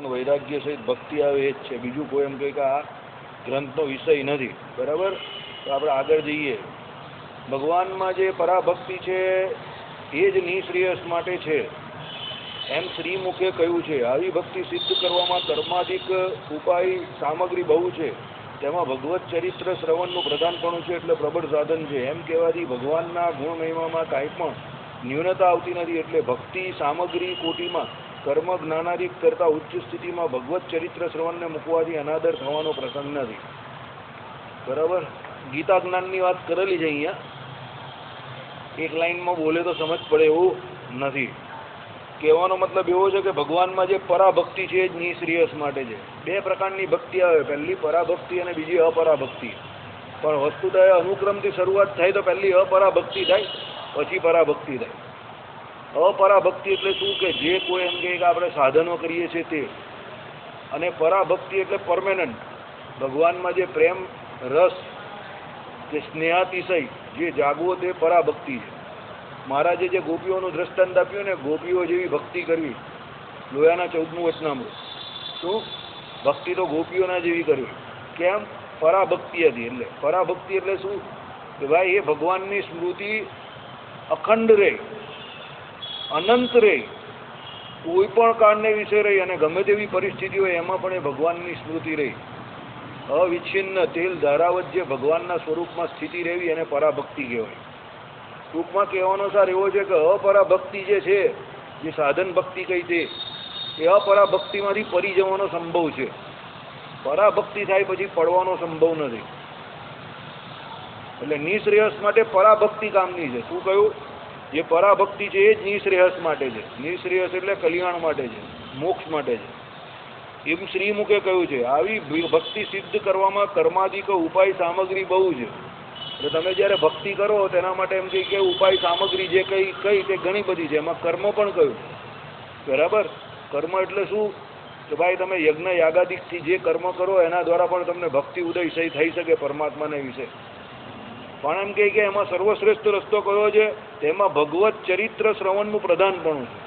વૈરાગ્ય સહિત ભક્તિ આવે એ જ છે, બીજું કોઈ એમ કહે કે આ ગ્રંથનો વિષય નથી. બરાબર? તો આપણે આગળ જઈએ. ભગવાનમાં જે પરાભક્તિ છે એ જ નિશ્રેયસ માટે છે એમ શ્રીમુખે કહ્યું છે. આવી ભક્તિ સિદ્ધ કરવામાં કર્માધિક ઉપાય સામગ્રી બહુ છે, તેમાં ભગવત ચરિત્ર શ્રવણનું પ્રધાનપણું છે એટલે પ્રબળ સાધન છે. એમ કહેવાથી ભગવાનના ગુણ મહિમામાં કાંઈ પણ ન્યૂનતા આવતી નથી. એટલે ભક્તિ સામગ્રી કોટીમાં કર્મ જ્ઞાનાદિક કરતા ઉચ્ચ સ્થિતિમાં ભગવત ચરિત્ર શ્રવણને મૂકવાથી અનાદર થવાનો પ્રસંગ નથી. બરાબર? ગીતા જ્ઞાનની વાત કરેલી છે અહીંયા, એક લાઈનમાં બોલે તો સમજ પડે એવું નથી. કહેવાનો મતલબ એવો છે કે ભગવાનમાં જે પરાભક્તિ છે એ જ નિશ્રેયસ માટે છે. બે પ્રકારની ભક્તિ આવે, પહેલી પરાભક્તિ અને બીજી અપરાભક્તિ. પણ વસ્તુતઃ અનુક્રમથી શરૂઆત થાય તો પહેલી અપરાભક્તિ થાય, પછી પરાભક્તિ થાય. અપરાભક્તિ એટલે શું કે જે કોઈ એમ કહે કે આપણે સાધનો કરીએ છીએ તે, અને પરાભક્તિ એટલે પરમેનન્ટ ભગવાનમાં જે પ્રેમ રસ કે સ્નેહાતિશય જે જાગવો તે પરાભક્તિ છે. મહારાજે જે ગોપીઓનું દ્રષ્ટાંત આપ્યું ને, ગોપીઓ જેવી ભક્તિ કરવી, લોયાના 14મું વચનામૃત. શું ભક્તિ તો ગોપીઓના જેવી કરવી? કેમ? પરાભક્તિ હતી. એટલે પરાભક્તિ એટલે શું કે ભાઈ એ ભગવાનની સ્મૃતિ અખંડ રહે, અનંત રહે, કોઈ પણ કાળને વિશે રહી અને ગમે તેવી પરિસ્થિતિ હોય એમાં પણ એ ભગવાનની સ્મૃતિ રહી, અવિચ્છિન્ન તેલ ધારાવત જે ભગવાનના સ્વરૂપમાં સ્થિતિ રહેવી એને પરાભક્તિ કહેવાય. ટૂંકમાં કહેવાનો સાર એવો છે કે અપરાભક્તિ જે છે, જે સાધન ભક્તિ કહી તે, એ અપરાભક્તિમાંથી પરી જવાનો સંભવ છે. પરાભક્તિ થાય પછી પડવાનો સંભવ નથી. એટલે નિશ્રેયસ માટે પરાભક્તિ કામની છે. શું કહ્યું? જે પરાભક્તિ છે એ જ નિશ્રેયસ માટે છે. નિશ્રેયસ એટલે કલ્યાણ માટે છે, મોક્ષ માટે છે. એમ શ્રીમુખે કહ્યું છે. આવી ભક્તિ સિદ્ધ કરવામાં કર્માદિક ઉપાય સામગ્રી બહુ છે. એટલે તમે જ્યારે ભક્તિ કરો તેના માટે એમ કહી કે ઉપાય સામગ્રી જે કઈ તે ઘણી બધી છે. એમાં કર્મ પણ કહ્યું. બરાબર? કર્મ એટલે શું કે ભાઈ તમે યજ્ઞ યાગાદિકથી જે કર્મ કરો એના દ્વારા પણ તમને ભક્તિ ઉદય થઈ શકે પરમાત્માને વિશે. પણ એમ કહે કે એમાં સર્વશ્રેષ્ઠ રસ્તો કયો છે? તેમાં ભગવત ચરિત્ર શ્રવણનું પ્રધાનપણું છે.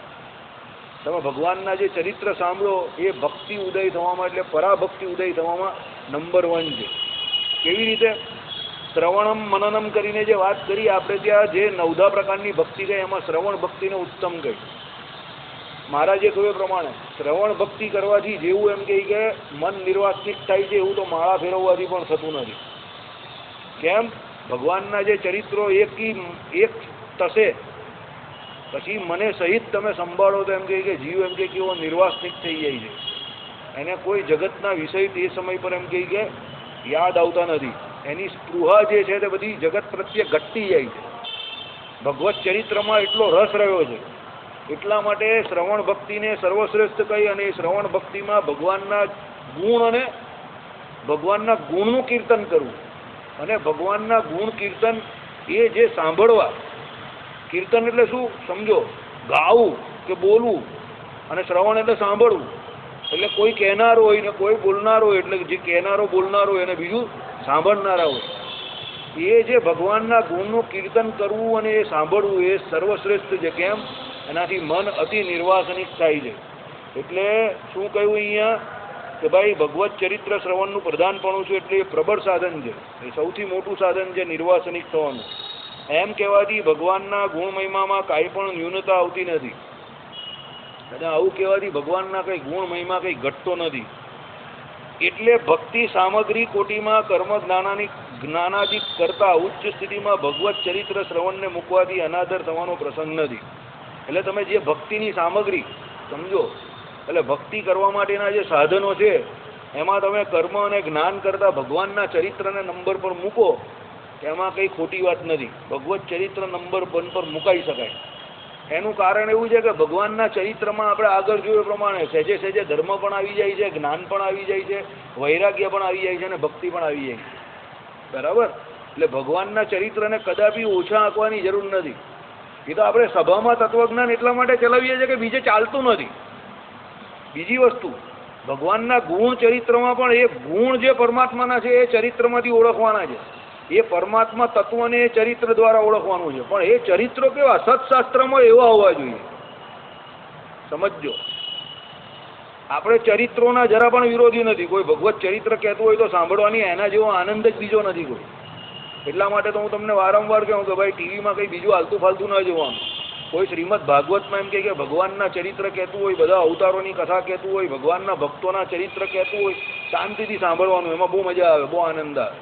તમે ભગવાનના જે ચરિત્ર સાંભળો એ ભક્તિ ઉદય થવામાં એટલે પરાભક્તિ ઉદય થવામાં નંબર 1 છે. કેવી રીતે? શ્રવણમ મનનમ કરીને જે વાત કરી આપણે, ત્યાં જે 9 પ્રકારની ભક્તિ ગઈ એમાં શ્રવણ ભક્તિને ઉત્તમ ગઈ. મહારાજે કહ્યું પ્રમાણે શ્રવણ ભક્તિ કરવાથી જેવું એમ કહે કે મન નિર્વાસનિક થાય છે એવું તો માળા ફેરવવાથી પણ થતું નથી. કેમ? ભગવાનના જે ચરિત્રો એક થશે પછી મને સહિત તમે સંભાળો તો એમ કહે કે જીવ એમ કે કેવો નિર્વાસનિક થઈ જાય છે. એને કોઈ જગતના વિષય તે સમય પર એમ કહે કે યાદ આવતા નથી. એની સ્પૃહા જે છે તે બધી જગત પ્રત્યે ઘટતી જાય છે. ભગવત ચરિત્રમાં એટલો રસ રહ્યો છે. એટલા માટે શ્રવણ ભક્તિને સર્વશ્રેષ્ઠ કહી અને એ શ્રવણ ભક્તિમાં ભગવાનના ગુણ અને ભગવાનના ગુણનું કીર્તન કરવું. અને ભગવાનના ગુણ કીર્તન એ જે સાંભળવા, કીર્તન એટલે શું સમજો, ગાવું કે બોલવું, અને શ્રવણ એટલે સાંભળવું. એટલે કોઈ કહેનારો હોય ને કોઈ બોલનારો હોય, એટલે જે કહેનારો બોલનારો હોય અને બીજું સાંભળનારા હોય. એ જે ભગવાનના ગુણનું કીર્તન કરવું અને એ સાંભળવું એ સર્વશ્રેષ્ઠ છે. કેમ? એનાથી મન અતિ નિર્વાસનિક થાય છે. એટલે શું કહ્યું અહીંયા કે ભાઈ ભગવત ચરિત્ર શ્રવણનું પ્રધાનપણું છે એટલે એ પ્રબળ સાધન છે, એ સૌથી મોટું સાધન છે નિર્વાસનિક થવાનું. એમ કહેવાથી ભગવાનના ગુણ મહિમામાં કાંઈ પણ ન્યૂનતા આવતી નથી. અને આવું કહેવાથી ભગવાનના કંઈ ગુણ મહિમા કંઈ ઘટતો નથી. એટલે ભક્તિ સામગ્રી કોટીમાં કર્મ જ્ઞાનાદિક કરતા ઉચ્ચ સ્થિતિમાં ભગવત ચરિત્ર શ્રવણને મૂકવાથી અનાદર થવાનો પ્રસંગ નથી. એટલે તમે જે ભક્તિની સામગ્રી સમજો, એટલે ભક્તિ કરવા માટેના જે સાધનો છે એમાં તમે કર્મ અને જ્ઞાન કરતાં ભગવાનના ચરિત્રને નંબર પર મૂકો, એમાં કંઈ ખોટી વાત નથી. ભગવત ચરિત્ર નંબર 1 પર મુકાઈ શકાય. એનું કારણ એવું છે કે ભગવાનના ચરિત્રમાં આપણે આગળ જોયું પ્રમાણે સહેજે સહેજે ધર્મ પણ આવી જાય છે, જ્ઞાન પણ આવી જાય છે, વૈરાગ્ય પણ આવી જાય છે અને ભક્તિ પણ આવી જાય છે. બરાબર? એટલે ભગવાનના ચરિત્રને કદાપી ઓછા આંકવાની જરૂર નથી. એ તો આપણે સભામાં તત્વજ્ઞાન એટલા માટે ચલાવીએ છીએ કે બીજે ચાલતું નથી. બીજી વસ્તુ, ભગવાનના ગુણ ચરિત્રમાં પણ એ ગુણ જે પરમાત્માના છે એ ચરિત્રમાંથી ઓળખવાના છે. એ પરમાત્મા તત્વને એ ચરિત્ર દ્વારા ઓળખવાનું છે. પણ એ ચરિત્રો કેવા? સત્શાસ્ત્રમાં એવા હોવા જોઈએ. સમજો. આપણે ચરિત્રોના જરા પણ વિરોધી નથી. કોઈ ભગવત ચરિત્ર કહેતું હોય તો સાંભળવાની એના જેવો આનંદ જ બીજો નથી કોઈ. એટલા માટે તો હું તમને વારંવાર કહું કે ભાઈ ટીવીમાં કંઈ બીજું હાલતું ફાલતું ન જોવાનું. કોઈ શ્રીમદ ભાગવતમાં એમ કે ભગવાનના ચરિત્ર કહેતું હોય, બધા અવતારોની કથા કહેતું હોય, ભગવાનના ભક્તોના ચરિત્ર કહેતું હોય, શાંતિથી સાંભળવાનું. એમાં બહુ મજા આવે, બહુ આનંદ આવે.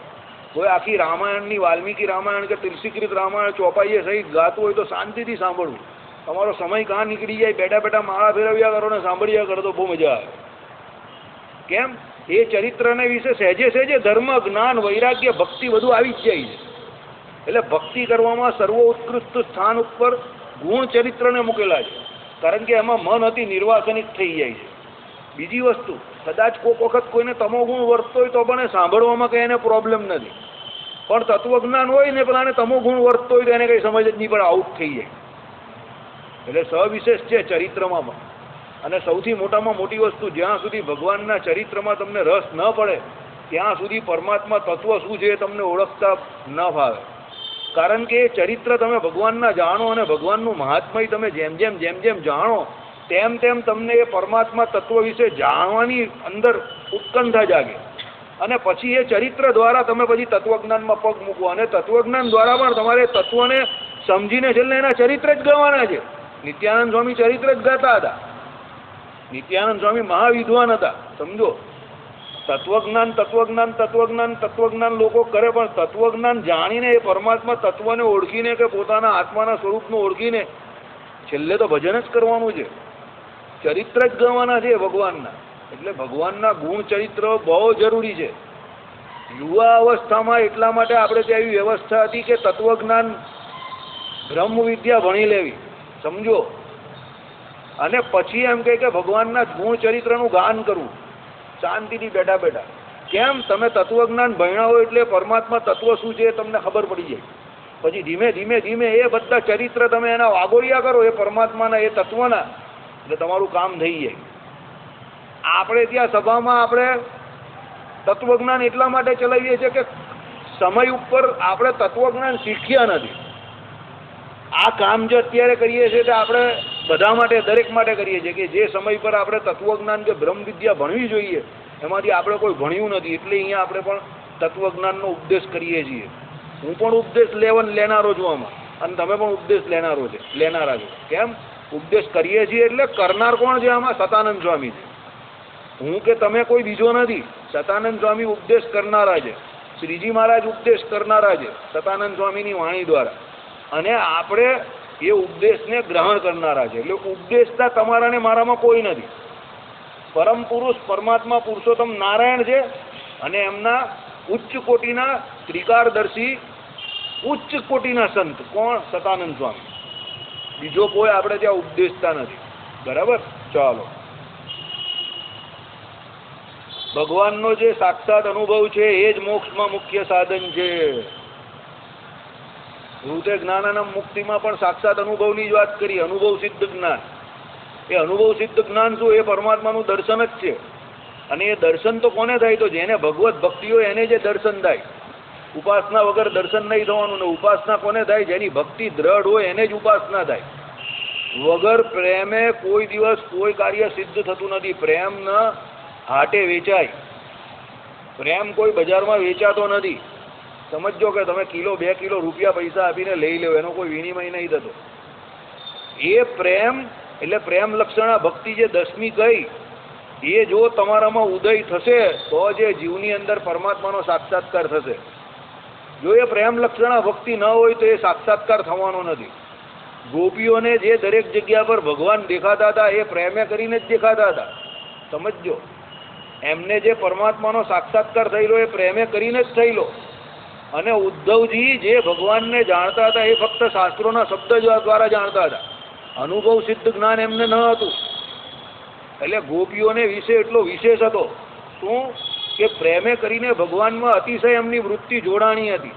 કોઈ આખી રામાયણની વાલ્મીકી રામાયણ કે તુલસીકૃત રામાયણ ચોપાઈએ સહિત ગાતું હોય તો શાંતિથી સાંભળવું. તમારો સમય કાં નીકળી જાય, બેઠા બેઠા માળા ફેરવ્યા કરો ને સાંભળ્યા કરો તો બહુ મજા આવે. કેમ? એ ચરિત્રને વિશે સહેજે સહેજે ધર્મ, જ્ઞાન, વૈરાગ્ય, ભક્તિ બધું આવી જ જાય છે. એટલે ભક્તિ કરવામાં સર્વોત્કૃષ્ટ સ્થાન ઉપર ગુણ ચરિત્રને મૂકેલા છે. કારણ કે એમાં મન અતિ નિર્વાસનિક થઈ જાય છે. બીજી વસ્તુ, કદાચ કોઈક વખત કોઈને તમો ગુણ વર્તતો હોય તો પણ એ સાંભળવામાં કંઈ એને પ્રોબ્લેમ નથી. પણ તત્વજ્ઞાન હોય ને પેલાને તમો ગુણ વર્તતો હોય તો એને કંઈ સમજ જ નહીં પડે, આઉટ થઈ જાય. એટલે સવિશેષ છે ચરિત્રમાં પણ. અને સૌથી મોટામાં મોટી વસ્તુ, જ્યાં સુધી ભગવાનના ચરિત્રમાં તમને રસ ન પડે ત્યાં સુધી પરમાત્મા તત્વ શું છે એ તમને ઓળખતા ન ફાવે. કારણ કે એ ચરિત્ર તમે ભગવાનના જાણો અને ભગવાનનું મહાત્મય તમે જેમ જેમ જાણો તેમ તેમ તમને એ પરમાત્મા તત્વ વિશે જાણવાની અંદર ઉત્કંઠા જાગે. અને પછી એ ચરિત્ર દ્વારા તમે પછી તત્વજ્ઞાનમાં પગ મૂકો. અને તત્વજ્ઞાન દ્વારા પણ તમારે તત્વને સમજીને છેલ્લે એના ચરિત્ર જ ગાવાના છે. નિત્યાનંદ સ્વામી ચરિત્ર જ ગાતા હતા. નિત્યાનંદ સ્વામી મહાવિદ્વાન હતા, સમજો. તત્વજ્ઞાન લોકો કરે, પણ તત્વજ્ઞાન જાણીને એ પરમાત્મા તત્વને ઓળખીને કે પોતાના આત્માના સ્વરૂપને ઓળખીને છેલ્લે તો ભજન જ કરવાનું છે, ચરિત્ર જ ગાવાના છે ભગવાનના. એટલે ભગવાનના ગુણ ચરિત્ર બહુ જરૂરી છે. યુવા અવસ્થામાં એટલા માટે આપણે ત્યાં એવી વ્યવસ્થા હતી કે તત્વજ્ઞાન બ્રહ્મ વિદ્યા ભણી લેવી, સમજો. અને પછી એમ કહે કે ભગવાનના ગુણ ચરિત્રનું ગાન કરવું શાંતિથી બેઠા બેઠા. કેમ? તમે તત્વજ્ઞાન ભણ્યા હોય એટલે પરમાત્મા તત્વ શું છે એ તમને ખબર પડી જાય. પછી ધીમે ધીમે એ બધા ચરિત્ર તમે એના વાગોળિયા કરો એ પરમાત્માના, એ તત્વના, એટલે તમારું કામ થઈ જાય. આપણે ત્યાં સભામાં આપણે તત્વજ્ઞાન એટલા માટે ચલાવીએ છીએ કે સમય ઉપર આપણે તત્વજ્ઞાન શીખ્યા નથી. આ કામ જે અત્યારે કરીએ છીએ તે આપણે બધા માટે, દરેક માટે કરીએ છીએ કે જે સમય પર આપણે તત્વજ્ઞાન કે બ્રહ્મ વિદ્યા ભણવી જોઈએ એમાંથી આપણે કોઈ ભણ્યું નથી. એટલે અહીંયા આપણે પણ તત્વજ્ઞાનનો ઉપદેશ કરીએ છીએ. હું પણ ઉપદેશ લેનારો છું આમાં, અને તમે પણ ઉપદેશ લેનારા છો. કેમ? ઉપદેશ કરીએ છીએ એટલે કરનાર કોણ છે આમાં? સતાનંદ સ્વામી છે. હું કે તમે કોઈ બીજો નથી. સતાનંદ સ્વામી ઉપદેશ કરનારા છે. શ્રીજી મહારાજ ઉપદેશ કરનારા છે સતાનંદ સ્વામીની વાણી દ્વારા. અને આપણે એ ઉપદેશને ગ્રહણ કરનારા છે. એટલે ઉપદેશતા તમારા ને મારામાં કોઈ નથી. પરમ પુરુષ પરમાત્મા પુરુષોત્તમ નારાયણ છે અને એમના ઉચ્ચ કોટીના ત્રિકારદર્શી ઉચ્ચ કોટીના સંત કોણ? સતાનંદ સ્વામી. બીજો કોઈ આપણે ત્યાં ઉપદેશતા નથી. બરાબર? ચાલો. ભગવાનનો જે સાક્ષાત અનુભવ છે એ જ મોક્ષમાં મુખ્ય સાધન છે. ભૂતે જ્ઞાનાનમ મુક્તિમાં પણ સાક્ષાત અનુભવની જ વાત કરી. અનુભવ સિદ્ધ જ્ઞાન. એ અનુભવ સિદ્ધ જ્ઞાન શું? એ પરમાત્માનું દર્શન જ છે. અને એ દર્શન તો કોને થાય? તો જેને ભગવત ભક્તિ હોય એને જે દર્શન થાય. ઉપાસના વગર દર્શન નહીં થવાનું. ને ઉપાસના કોને થાય? જેની ભક્તિ દ્રઢ હોય એને જ ઉપાસના થાય. વગર પ્રેમે કોઈ દિવસ કોઈ કાર્ય સિદ્ધ થતું નથી. પ્રેમના હાટે વેચાય. પ્રેમ કોઈ બજારમાં વેચાતો નથી. સમજો કે તમે કિલો 2 કિલો રૂપિયા પૈસા આપીને લઈ લો, એનો કોઈ વિનિમય નહીં થતો. એ પ્રેમ એટલે પ્રેમ લક્ષણા ભક્તિ જે 10મી કઈ, એ જો તમારામાં ઉદય થશે તો જે જીવની અંદર પરમાત્માનો સાક્ષાત્કાર થશે. જો એ પ્રેમ લક્ષણા ભક્તિ ન હોય તો એ સાક્ષાત્કાર થવાનો નથી. ગોપીઓને જે દરેક જગ્યા પર ભગવાન દેખાતા હતા એ પ્રેમે કરીને જ દેખાતા હતા, સમજો. એમને જે પરમાત્માનો સાક્ષાત્કાર થયેલો એ પ્રેમે કરીને જ થયેલો. અને ઉદ્ધવજી જે ભગવાનને જાણતા હતા એ ફક્ત શાસ્ત્રોના શબ્દ દ્વારા જાણતા હતા. અનુભવ સિદ્ધ જ્ઞાન એમને ન હતું. એટલે ગોપીઓને વિશે એટલો વિશેષ હતો શું કે પ્રેમે કરીને ભગવાનમાં અતિશય એમની વૃત્તિ જોડાણી હતી.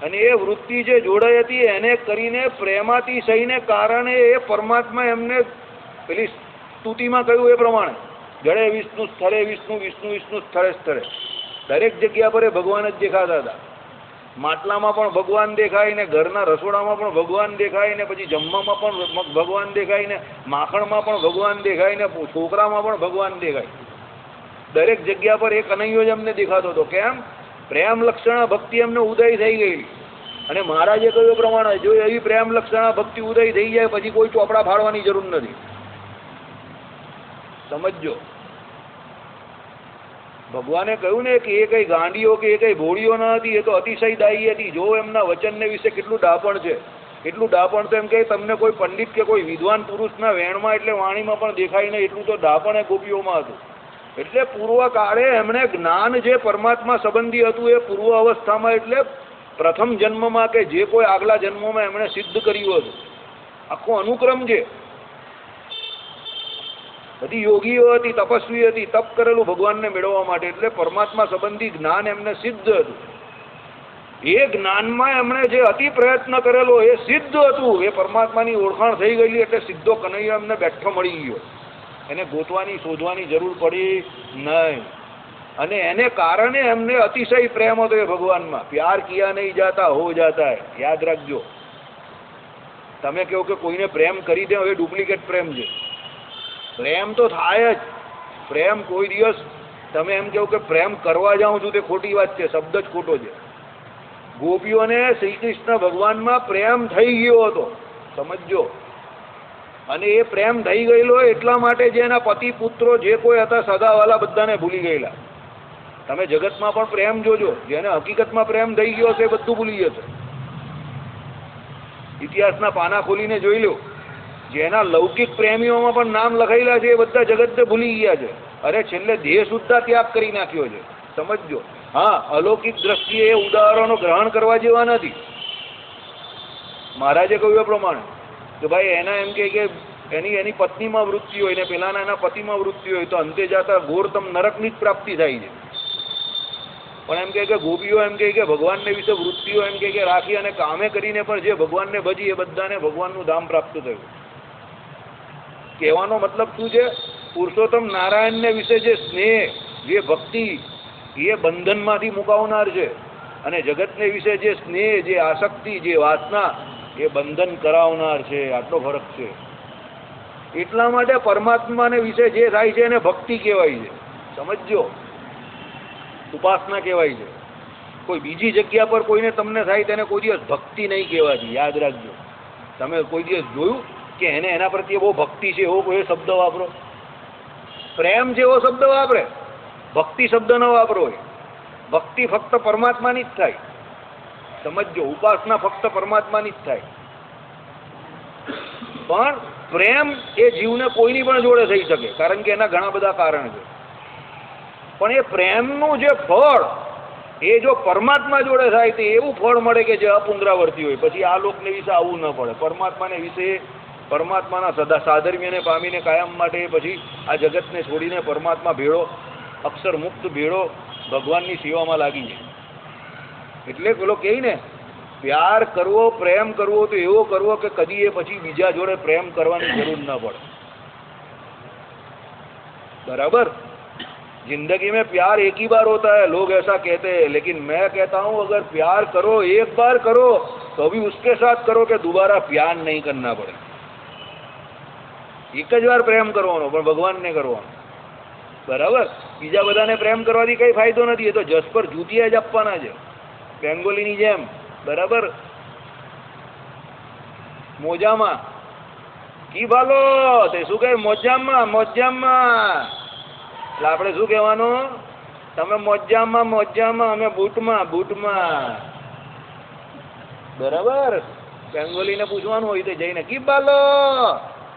અને એ વૃત્તિ જે જોડાઈ હતી એને કરીને પ્રેમાતિશયને કારણે એ પરમાત્મા એમને પેલી સ્તુતિમાં કહ્યું એ પ્રમાણે જડે વિષ્ણુ સ્થળે વિષ્ણુ, વિષ્ણુ વિષ્ણુ સ્થળે સ્થળે, દરેક જગ્યા પર એ ભગવાન જ દેખાતા હતા. માટલામાં પણ ભગવાન દેખાય ને ઘરના રસોડામાં પણ ભગવાન દેખાય ને પછી જમવામાં પણ ભગવાન દેખાય ને માખણમાં પણ ભગવાન દેખાય ને છોકરામાં પણ ભગવાન દેખાય. દરેક જગ્યા પર એક કનૈયો જ અમને દેખાતો હતો. કેમ? પ્રેમ લક્ષણા ભક્તિ અમને ઉદય થઈ ગઈ. અને મહારાજે કહ્યું પ્રમાણે જો એવી પ્રેમ લક્ષણા ભક્તિ ઉદય થઈ જાય પછી કોઈ ચોપડા ફાડવાની જરૂર નથી. સમજો. ભગવાને કહ્યું ને કે એ કઈ ગાંડીઓ કે એ કઈ ભોળીઓ ન હતી, એ તો અતિશય દાયી હતી. જો એમના વચનને વિશે કેટલું ડાપણ છે, કેટલું ડાપણ તો એમ કે તમને કોઈ પંડિત કે કોઈ વિદ્વાન પુરુષના વેણમાં એટલે વાણીમાં પણ દેખાય નહીં એટલું તો ડાપણ એ ગોપીઓમાં હતું. એટલે પૂર્વ કાળે એમણે જ્ઞાન જે પરમાત્મા સંબંધી હતું એ પૂર્વ અવસ્થામાં એટલે પ્રથમ જન્મમાં કે જે કોઈ આગલા જન્મમાં એમણે સિદ્ધ કર્યું હતું. આખો અનુક્રમ છે. બધી યોગીઓ હતી, તપસ્વી હતી, તપ કરેલું ભગવાનને મેળવવા માટે. એટલે પરમાત્મા સંબંધી જ્ઞાન એમને સિદ્ધ હતું. એ જ્ઞાનમાં એમણે જે અતિ પ્રયત્ન કરેલો એ સિદ્ધ હતું. એ પરમાત્માની ઓળખાણ થઈ ગયેલી એટલે સીધો કનૈયો એમને બેઠો મળી ગયો. એને ગોતવાની શોધવાની જરૂર પડી નહીં. અને એને કારણે એમને અતિશય પ્રેમ હતો એ ભગવાનમાં. પ્યાર કિયા નહીં જાતા હો જાતા હૈ. યાદ રાખજો. તમે કહો કે કોઈને પ્રેમ કરી દે એ ડુપ્લિકેટ પ્રેમ છે. પ્રેમ તો થાય જ. પ્રેમ કોઈ દિવસ તમે એમ કહો કે પ્રેમ કરવા જાઉં છું તે ખોટી વાત છે. શબ્દ જ ખોટો છે. ગોપીઓને શ્રી કૃષ્ણ ભગવાનમાં પ્રેમ થઈ ગયો હતો. સમજો. અને એ પ્રેમ થઈ ગયેલો એટલા માટે જે એના પતિ પુત્રો જે કોઈ હતા સગાવાલા બધાને ભૂલી ગયેલા. તમે જગતમાં પણ પ્રેમ જોજો. જેને હકીકતમાં પ્રેમ થઈ ગયો છે એ બધું ભૂલી જશે. ઇતિહાસના પાના ખોલીને જોઈ લો. જેના લૌકિક પ્રેમીઓમાં પણ નામ લખાયેલા છે એ બધા જગતને ભૂલી ગયા છે. અરે છેલ્લે દેહ સુદ્ધા ત્યાગ કરી નાખ્યો છે. સમજો. હા, અલૌકિક દ્રષ્ટિએ એ ઉદાહરણો ગ્રહણ કરવા જેવા નથી. મહારાજે કહ્યું એ પ્રમાણે કે ભાઈ એના એમ કે એની પત્નીમાં વૃત્તિ હોય ને પેલાના એના પતિમાં વૃત્તિ હોય તો અંતે જતા ઘોરતમ નરકની જ પ્રાપ્તિ થાય છે. પણ એમ કે ગોપીઓ એમ કે ભગવાનને વિશે વૃત્તિઓ એમ કે રાખી અને કામે કરીને પણ જે ભગવાનને ભજી એ બધાને ભગવાનનું ધામ પ્રાપ્ત થયું. કહેવાનો મતલબ શું છે? પુરુષોત્તમ નારાયણને વિશે જે સ્નેહ, જે ભક્તિ એ બંધનમાંથી મુકાવનાર છે. અને જગતને વિશે જે સ્નેહ, જે આસક્તિ, જે વાસના એ બંધન કરાવનાર છે. આટલો ફરક છે. એટલા માટે પરમાત્માને વિશે જે થાય છે એને ભક્તિ કહેવાય છે. સમજો. ઉપાસના કહેવાય છે. કોઈ બીજી જગ્યા પર કોઈને તમને થાય તેને કોઈ દિવસ ભક્તિ નહીં કહેવાતી. યાદ રાખજો. તમે કોઈ દિવસ જોયું કે એને એના પ્રત્યે બહુ ભક્તિ છે એવો કોઈ શબ્દ વાપરો? પ્રેમ છે એવો શબ્દ વાપરે. ભક્તિ શબ્દ ન વાપરો હોય. ભક્તિ ફક્ત પરમાત્માની જ થાય. સમજો. ઉપાસના ફક્ત પરમાત્માની જ થાય. પણ પ્રેમ એ જીવને કોઈની પણ જોડે થઈ શકે કારણ કે એના ઘણા બધા કારણ છે. પણ એ પ્રેમનું જે ફળ એ જો પરમાત્મા જોડે થાય તો એવું ફળ મળે કે જે અપુનરાવર્તી હોય. પછી આ લોકને વિશે આવવું ન પડે. પરમાત્માને વિશે પરમાત્માના સદા સાધર્મ્યને પામીને કાયમ માટે પછી આ જગતને છોડીને પરમાત્મા ભેળો, અક્ષર મુક્ત ભેળો ભગવાનની સેવામાં લાગી જાય. એટલે પેલો કહે ને પ્યાર કરવો, પ્રેમ કરવો તો એવો કરવો કે કદી એ પછી બીજા જોડે પ્રેમ કરવાની જરૂર ન પડે. बराबर? जिंदगी में प्यार एक ही बार होता है. लोग ऐसा कहते हैं, लेकिन मैं कहता हूं अगर प्यार करो एक बार करो तो भी उसके साथ करो कि दोबारा प्यार नहीं करना पड़े. एक જ વાર પ્રેમ કરવાનો પણ ભગવાનને કરવાનો. બરાબર? બીજા બધાને પ્રેમ કરવાથી કઈ ફાયદો નથી. એ તો જસ પર જૂતિયા જ આપવાના છે બેંગોલીની જેમ. બરાબર? મોજામાં કી ભાલો તે શું કહે? મોજામાં મોજામાં. એટલે આપણે શું કહેવાનું? તમે મોજામાં મોજામાં, અમે બૂટમાં બૂટમાં. બરાબર? બેંગોલીને પૂછવાનું હોય તો જઈને કી ભાલો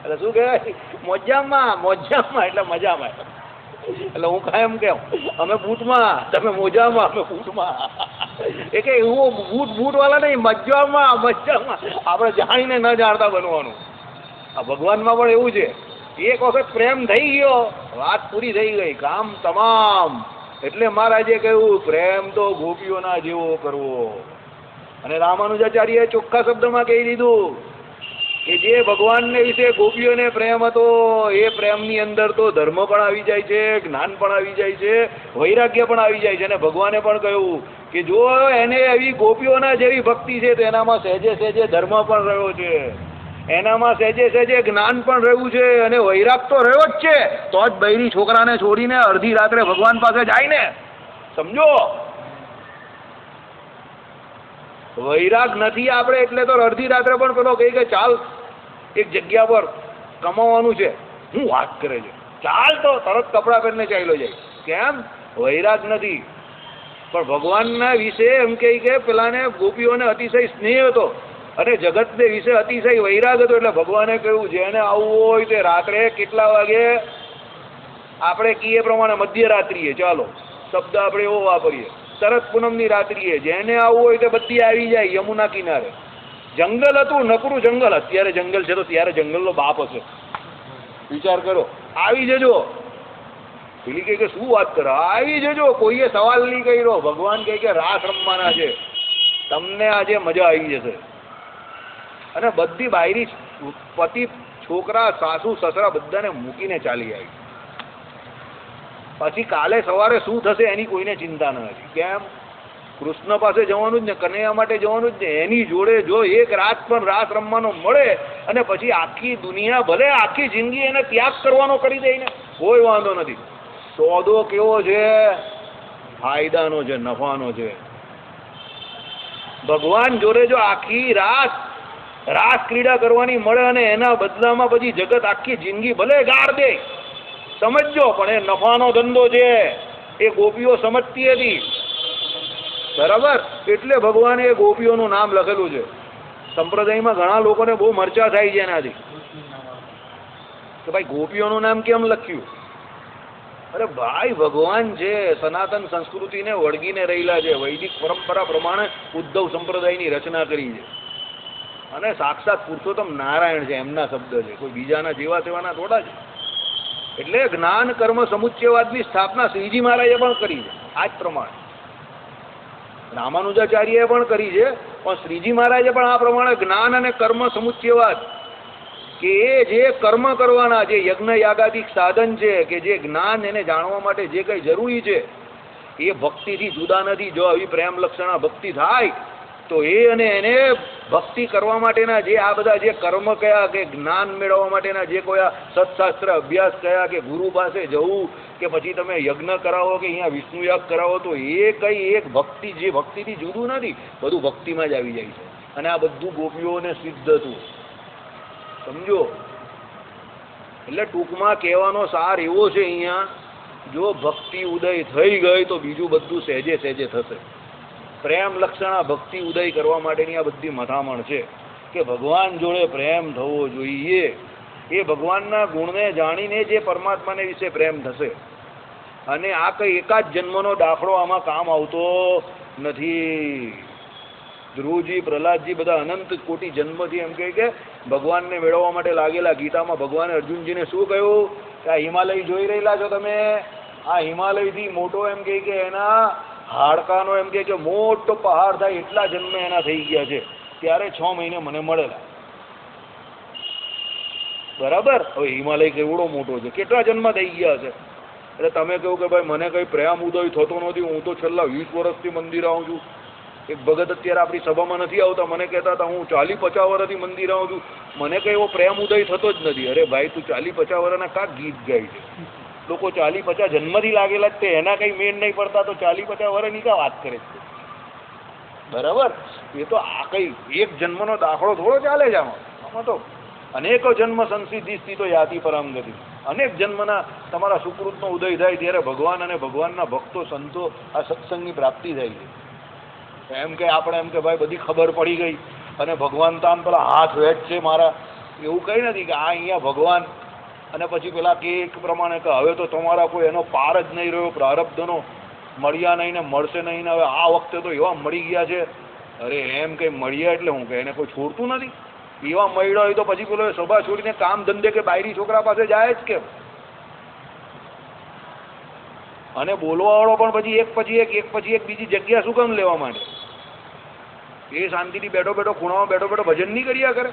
એટલે શું કહેવાય? મોજામાં મોજામાં એટલે મજામાં. એટલે હું કાયમ કેમ અમે બૂટમાં, તમે મોજામાં, અમે બૂટમાં. એ કે એવું બૂટ વાળા નહીં, મજામાં મજામાં. આપણે જાણીને ન જાણતા બનવાનું. આ ભગવાનમાં પણ એવું છે. એક વખત પ્રેમ થઈ ગયો વાત પૂરી થઈ ગઈ, કામ તમામ. એટલે મહારાજે કહ્યું પ્રેમ તો ગોપીઓના જેવો કરવો. અને રામાનુજાચાર્યએ ચોખ્ખા શબ્દમાં કહી દીધું કે જે ભગવાનને વિશે ગોપીઓને પ્રેમ હતો એ પ્રેમની અંદર તો ધર્મ પણ આવી જાય છે, જ્ઞાન પણ આવી જાય છે, વૈરાગ્ય પણ આવી જાય છે. અને ભગવાને પણ કહ્યું કે જો એને એવી ગોપીઓના જેવી ભક્તિ છે તો એનામાં સહેજે સહેજે ધર્મ પણ રહ્યો છે, એનામાં સહેજે સહેજે જ્ઞાન પણ રહ્યું છે, અને વૈરાગ તો રહ્યો જ છે. તો જ બૈરી છોકરાને છોડીને અડધી રાત્રે ભગવાન પાસે જાય ને. સમજો, વૈરાગ નથી આપણે એટલે તો અડધી રાત્રે પણ પેલો કહી કે ચાલ એક જગ્યા પર કમાવાનું છે. હું વાત કરે છે, ચાલ તો તરત કપડાં પહેરીને ચાલ્યો જાય. કેમ? વૈરાગ નથી. પણ ભગવાનના વિશે એમ કહે કે પેલાને ગોપીઓને અતિશય સ્નેહ હતો અને જગતને વિશે અતિશય વૈરાગ હતો. એટલે ભગવાને કહ્યું જેને આવવું હોય તે રાત્રે કેટલા વાગે આપણે કહીએ પ્રમાણે મધ્યરાત્રિએ, ચાલો શબ્દ આપણે એવો વાપરીએ, શરદ પૂનમની રાત્રિએ જેને આવવું હોય તે બધી આવી જાય યમુના કિનારે. જંગલ હતું, નકરું જંગલ. અત્યારે જંગલ છે તો ત્યારે જંગલનો બાપ હશે. વિચાર કરો. આવી જજો. પેલી કહે કે શું વાત કરો, આવી જજો. કોઈએ સવાલ નહીં કર્યો. ભગવાન કહે કે રાસ રમવાના છે, તમને આજે મજા આવી જશે. અને બધી બાયરી પતિ છોકરા સાસુ સસરા બધાને મૂકીને ચાલી આવી. પછી કાલે સવારે શું થશે એની કોઈને ચિંતા નથી. કેમ? કૃષ્ણ પાસે જવાનું જ ને, કનૈયા માટે જવાનું જ ને. એની જોડે જો એક રાત પણ રાસ રમવાનો મળે અને પછી આખી દુનિયા ભલે આખી જિંદગી એને ત્યાગ કરવાનો કરી દે ને, કોઈ વાંધો નથી. સોદો કેવો છે? ફાયદાનો છે, નફાનો છે. ભગવાન જોડે જો આખી રાસ ક્રીડા કરવાની મળે અને એના બદલામાં પછી જગત આખી જિંદગી ભલે ગાળ દે, સમજજો, પણ એ નફાનો ધંધો છે. એ ગોપીઓ સમજતી હતી. બરાબર? એટલે ભગવાને એ ગોપીઓનું નામ લખેલું છે. સંપ્રદાયમાં ઘણા લોકોને બહુ મરચા થાય છે એનાથી કે ભાઈ ગોપીઓનું નામ કેમ લખ્યું. અરે ભાઈ, ભગવાન છે સનાતન સંસ્કૃતિને વળગીને રહેલા છે. વૈદિક પરંપરા પ્રમાણે ઉદ્ધવ સંપ્રદાયની રચના કરી છે. અને સાક્ષાત પુરુષોત્તમ નારાયણ છે, એમના શબ્દ છે, કોઈ બીજાના જેવા તેવાના થોડા છે. એટલે જ્ઞાન કર્મ સમુચ્ચયવાદની સ્થાપના શ્રીજી મહારાજે પણ કરી છે. આ જ પ્રમાણે રામાનુજાચાર્યએ પણ કરી છે, પણ શ્રીજી મહારાજે પણ આ પ્રમાણે જ્ઞાન અને કર્મ સમુચ્ચયવાદ કે જે કર્મ કરવાના, જે યજ્ઞ યાગાદિક સાધન છે, કે જે જ્ઞાન એને જાણવા માટે જે કંઈ જરૂરી છે એ ભક્તિથી જુદા નથી. જો આવી પ્રેમ લક્ષણા ભક્તિ થાય તો એ અને એને ભક્તિ કરવા માટેના જે આ બધા જે કર્મ કયા, કે જ્ઞાન મેળવવા માટેના જે કોઈ સત્શાસ્ત્ર અભ્યાસ કયા, કે ગુરુ પાસે જવું, કે પછી તમે યજ્ઞ કરાવો, કે અહીંયા વિષ્ણુ યાગ કરાવો, તો એ કઈ એક ભક્તિ જે ભક્તિથી જુદું નથી, બધું ભક્તિમાં જ આવી જાય છે. અને આ બધું ગોપીઓને સિદ્ધ હતું. સમજો. એટલે ટૂંકમાં કહેવાનો સાર એવો છે અહીંયા, જો ભક્તિ ઉદય થઈ ગઈ તો બીજું બધું સહેજે સહેજે થશે. પ્રેમ લક્ષણા ભક્તિ ઉદય કરવા માટેની આ બધી મથામણ છે કે ભગવાન જોડે પ્રેમ થવો જોઈએ. એ ભગવાનના ગુણને જાણીને જે પરમાત્માને વિશે પ્રેમ થશે. અને આ કંઈ એકાદ જન્મનો દાખલો આમાં કામ આવતો નથી. ધ્રુવજી, પ્રહલાદજી બધા અનંત કોટી જન્મથી એમ કહે કે ભગવાનને મેળવવા માટે લાગેલા. ગીતામાં ભગવાને અર્જુનજીને શું કહ્યું કે આ હિમાલય જોઈ રહેલા છો તમે, આ હિમાલયથી મોટો એમ કહે કે એના હાડકાનો એમ કે મોટો પહાડ થાય એટલા જન્મ એના થઈ ગયા છે, ત્યારે 6 મહિને મને મળેલા. બરાબર? હવે હિમાલય કેવડો મોટો છે, કેટલા જન્મ થઈ ગયા છે. એટલે તમે કહો કે ભાઈ મને કંઈ પ્રેમ ઉદય થતો નથી, હું તો છેલ્લા 20 વર્ષથી મંદિર આવું છું. એક ભગત અત્યારે આપણી સભામાં નથી આવતા, મને કહેતા હતા હું 40-50 વર્ષથી મંદિર આવું છું, મને કંઈ એવો પ્રેમ ઉદય થતો જ નથી. અરે ભાઈ, તું 40-50 વર્ષના કાં ગીત ગાય છે? લોકો 40-50 જન્મથી લાગેલા જ તે, એના કંઈ મેળ નહીં પડતા તો 40-50 વર્ષની કાં વાત કરે છે? બરાબર? એ તો આ કંઈ એક જન્મનો દાખલો થોડો ચાલે છે. આમાં તો અનેકો જન્મ સંસિદ્ધિ સ્થિતો યાતિ પરામ ગતિ. અનેક જન્મના તમારા સુકૃતનો ઉદય થાય ત્યારે ભગવાન અને ભગવાનના ભક્તો સંતો આ સત્સંગની પ્રાપ્તિ થાય છે. એમ કે આપણે એમ કે ભાઈ બધી ખબર પડી ગઈ અને ભગવાન તો આમ પેલા હાથ વેચ છે મારા, એવું કંઈ નથી કે આ અહીંયા ભગવાન અને પછી પેલા કે એક પ્રમાણે કે હવે તો તમારા કોઈ એનો પાર જ નહીં રહ્યો, પ્રારબ્ધનો મળ્યા નહીં ને મળશે નહીં ને હવે આ વખતે તો એવા મળી ગયા છે. અરે એમ કંઈ મળ્યા એટલે હું કે એને કોઈ છોડતું નથી. એવા મળ્યા હોય તો પછી પેલો સભા છોડીને કામ ધંધે કે બાયરી છોકરા પાસે જાય જ કેમ? અને બોલવાવાળો પણ પછી એક પછી એક બીજી જગ્યા શું કામ લેવા માંડે? એ શાંતિથી બેઠો બેઠો ખૂણામાં બેઠો ભજન નહીં કર્યા કરે?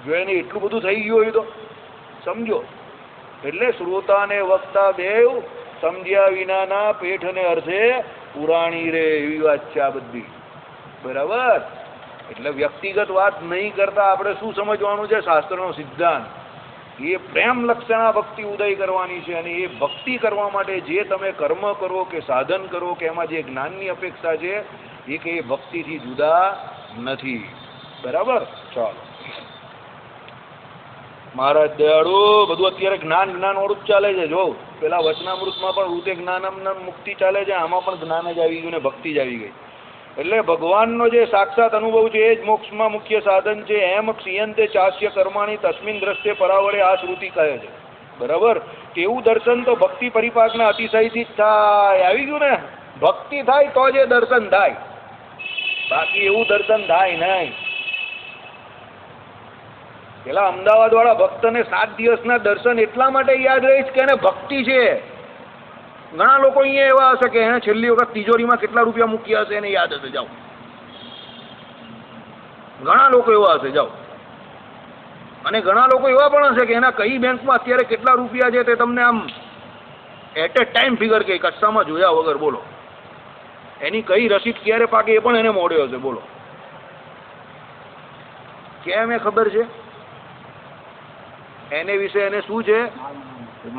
જો એને એટલું બધું થઈ ગયું હોય તો સમજો. એટલે શ્રોતા ને વક્તા બેવ સમજ્યા વિનાના પેઠને અર્થે પુરાણી રે, એવી વાત છે આ બધી. બરાબર. એટલે વ્યક્તિગત વાત નહીં કરતા આપણે શું સમજવાનું છે? શાસ્ત્રનો સિદ્ધાંત. એ પ્રેમ લક્ષણા ભક્તિ ઉદય કરવાની છે, અને એ ભક્તિ કરવા માટે જે તમે કર્મ કરો કે સાધન કરો કે એમાં જે જ્ઞાનની અપેક્ષા છે એ કે ભક્તિથી જુદા નથી. બરાબર. ચાલો, મહારાજ દયાળુ બધું અત્યારે જ્ઞાન વાળું જ ચાલે છે. જો પેલા વચનામૃતમાં પણ રૂતે જ્ઞાનમ મુક્તિ ચાલે છે, આમાં પણ જ્ઞાન જ આવી ગયું ને ભક્તિ જ આવી ગઈ. એટલે ભગવાનનો જે સાક્ષાત અનુભવ છે એ જ મોક્ષમાં મુખ્ય સાધન છે. એમ ક્ષીયંતે ચાસ્ય કર્માણી તસ્મિન દ્રષ્ટે પરાવરે આ શ્રુતિ કહે છે. બરાબર. તેવું દર્શન તો ભક્તિ પરિપાકના અતિશયથી જ થાય. આવી ગયું ને? ભક્તિ થાય તો જે દર્શન થાય, બાકી એવું દર્શન થાય નહીં. પેલા અમદાવાદ વાળા ભક્તને 7 દિવસના દર્શન એટલા માટે યાદ રહીશ કે એને ભક્તિ છે. ઘણા લોકો અહીંયા એવા હશે કે એને છેલ્લી વખત તિજોરીમાં કેટલા રૂપિયા મૂક્યા હશે એને યાદ હશે. જાઓ, ઘણા લોકો એવા હશે. જાઓ. અને ઘણા લોકો એવા પણ હશે કે એના કઈ બેંકમાં અત્યારે કેટલા રૂપિયા છે તે તમને આમ એટ એ ટાઈમ ફિગર કે કચ્છામાં જોયા વગર. બોલો, એની કઈ રસીદ ક્યારે પાકે એ પણ એને મોડ્યો હશે. બોલો, કેમ એ ખબર છે? એને વિશે એને શું છે?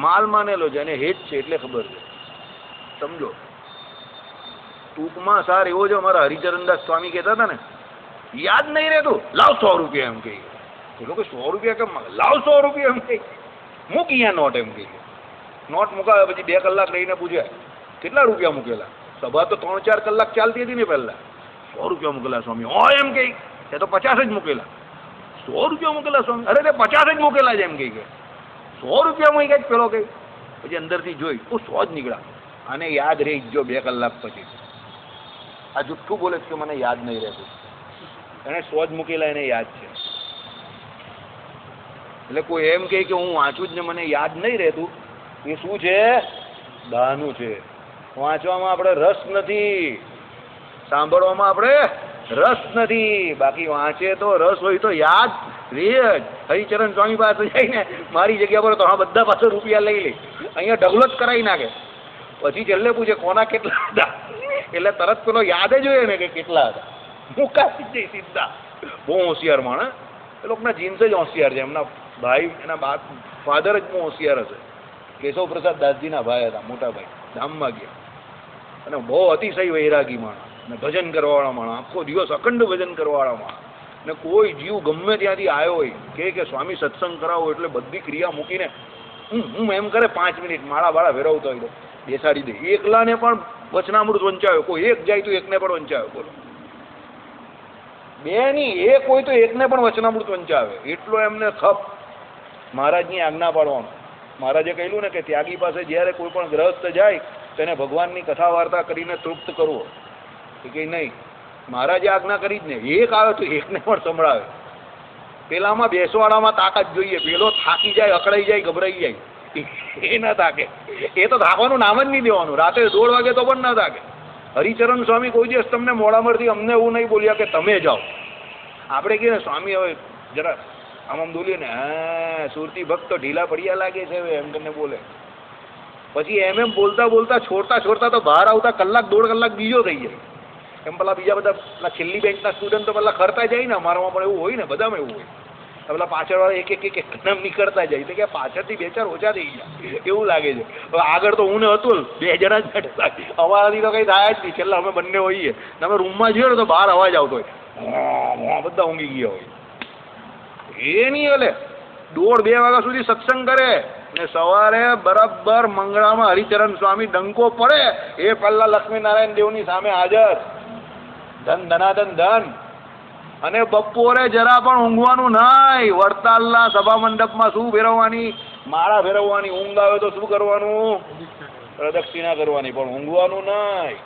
માલ માનેલો છે, એને હેત છે એટલે ખબર છે. સમજો. ટૂંકમાં સાર એવો છે, અમારા હરિચરણદાસ સ્વામી કહેતા હતા ને, યાદ નહીં રહેતું, લાવ 100 રૂપિયા એમ કહી. એ લોકો 100 રૂપિયા કેમ? લાવ 100 રૂપિયા એમ કહી. મૂકી અહીંયા નોટ એમ કહી. નોટ મુકાવે પછી 2 કલાક રહીને પૂછ્યા કેટલા રૂપિયા મૂકેલા. સભા તો 3-4 કલાક ચાલતી હતી ને પહેલા. 100 રૂપિયા મૂકેલા સ્વામી. એમ કહી, એ તો 50 જ મૂકેલા. 100 રૂપિયા મૂકેલા સ્વામી? અરે તે 50 જ મૂકેલા છે એમ કહી કે 100 રૂપિયા મૂકી પેલો કહી. પછી અંદરથી જોઈ તો 100 જ નીકળ્યા. આને યાદ રહી ગયો 2 કલાક પછી. આ જુઠ્ઠું બોલે છે કે મને યાદ નહીં રહેતું. એને 100 જ મૂકેલા એને યાદ છે. એટલે કોઈ એમ કહે કે હું વાંચું જ ને મને યાદ નહીં રહેતું, એ શું છે? દાનું છે. વાંચવામાં આપણે રસ નથી, સાંભળવામાં આપણે રસ નથી. બાકી વાંચે તો રસ હોય તો યાદ રહે જ. હરિચરણ સ્વામી પાસે જઈને મારી જગ્યા પર તો હા બધા પાસે રૂપિયા લઈ લે, અહીંયા ઢગલો જ કરાવી નાખે. પછી છેલ્લે પૂછે કોના કેટલા હતા, એટલે તરત પેલો યાદ જ હોય ને કે કેટલા હતા. મુકાઈ જાય સીધા. બહુ હોશિયાર માણસ. એ લોકોના જીન્સ જ હોશિયાર છે. એમના ભાઈ, એના ફાધર જ બહુ હોશિયાર હશે. કેશવ પ્રસાદ દાસજીના ભાઈ હતા, મોટા ભાઈ. ધામમાં ગયા અને બહુ અતિશય વૈરાગી માણસ ને ભજન કરવાવાળા માણસ. આખો દિવસ અખંડ ભજન કરવાવાળા માણસ. ને કોઈ જીવ ગમે ત્યાંથી આવ્યો હોય કે સ્વામી સત્સંગ કરાવો એટલે બધી ક્રિયા મૂકીને હું એમ કરે 5 મિનિટ માળા બાળા ફેરવતો હોય તો બેસાડી દે. એકલાને પણ વચનામૃત વંચાયો. કોઈ એક જાય તો એકને પણ વંચાયો. બોલો, 2 નહીં, એક હોય તો એકને પણ વચનામૃત વંચાવે. એટલો એમને ખપ મહારાજની આજ્ઞા પાડવાનો. મહારાજે કહ્યું ને કે ત્યાગી પાસે જ્યારે કોઈ પણ ગ્રહસ્થ જાય તેને ભગવાનની કથા વાર્તા કરીને તૃપ્ત કરવો. કે નહીં, મહારાજે આજ્ઞા કરી જ ને. એક આવે તો એકને પણ સંભળાવે. પેલામાં બેસવાળામાં તાકાત જોઈએ. પેલો થાકી જાય, અકળાઈ જાય, ગભરાઈ જાય. એ ના થાકે. એ તો થાકવાનું નામ જ નહીં દેવાનું. રાતે 1:30 વાગે તો પણ ના થાકે. હરિચરણ સ્વામી કોઈ દિવસ તમને મોડામરથી અમને એવું નહીં બોલ્યા કે તમે જાઓ. આપણે કહીએ ને સ્વામી હવે જરા આમ બોલીએ ને, હા સુરતી ભક્ત તો ઢીલા પડ્યા લાગે છે એમ કરીને બોલે. પછી એમ બોલતા બોલતા છોડતા તો બહાર આવતા 1-1.5 કલાક બીજો થઈ જાય. એમ પેલા બીજા બધા પેલા છેલ્લી બેંકના સ્ટુડન્ટ તો પેલા ખરતા જાય ને. અમારામાં પણ એવું હોય ને, બધામાં એવું હોય. પેલા પાછળવાળા એક નામ નીકળતા જાય તો કે પાછળથી 2-4 ઓછા થઈ ગયા એવું લાગે છે. હવે આગળ તો હું ને અતુલ 2 જણા જ બેઠા. અમારાથી તો કંઈ થાય જ નહીં. છેલ્લા અમે બંને હોઈએ. તમે રૂમમાં જોઈએ ને તો બહાર અવાજ આવતો હોય, બધા ઊંઘી ગયા હોય. એ નહીં હલે. 1:30-2 વાગ્યા સુધી સત્સંગ કરે ને સવારે બરાબર મંગળામાં હરિચરણ સ્વામી ડંકો પડે એ પહેલા લક્ષ્મીનારાયણ દેવની સામે હાજર. ધન ધનાધન ધન. અને બપોરે જરા પણ ઊંઘવાનું નહીં. વડતાલના સભા મંડપમાં શું ફેરવવાની? માળા ફેરવવાની. ઊંઘ આવે તો શું કરવાનું? પ્રદક્ષિણા કરવાની, પણ ઊંઘવાનું નહીં.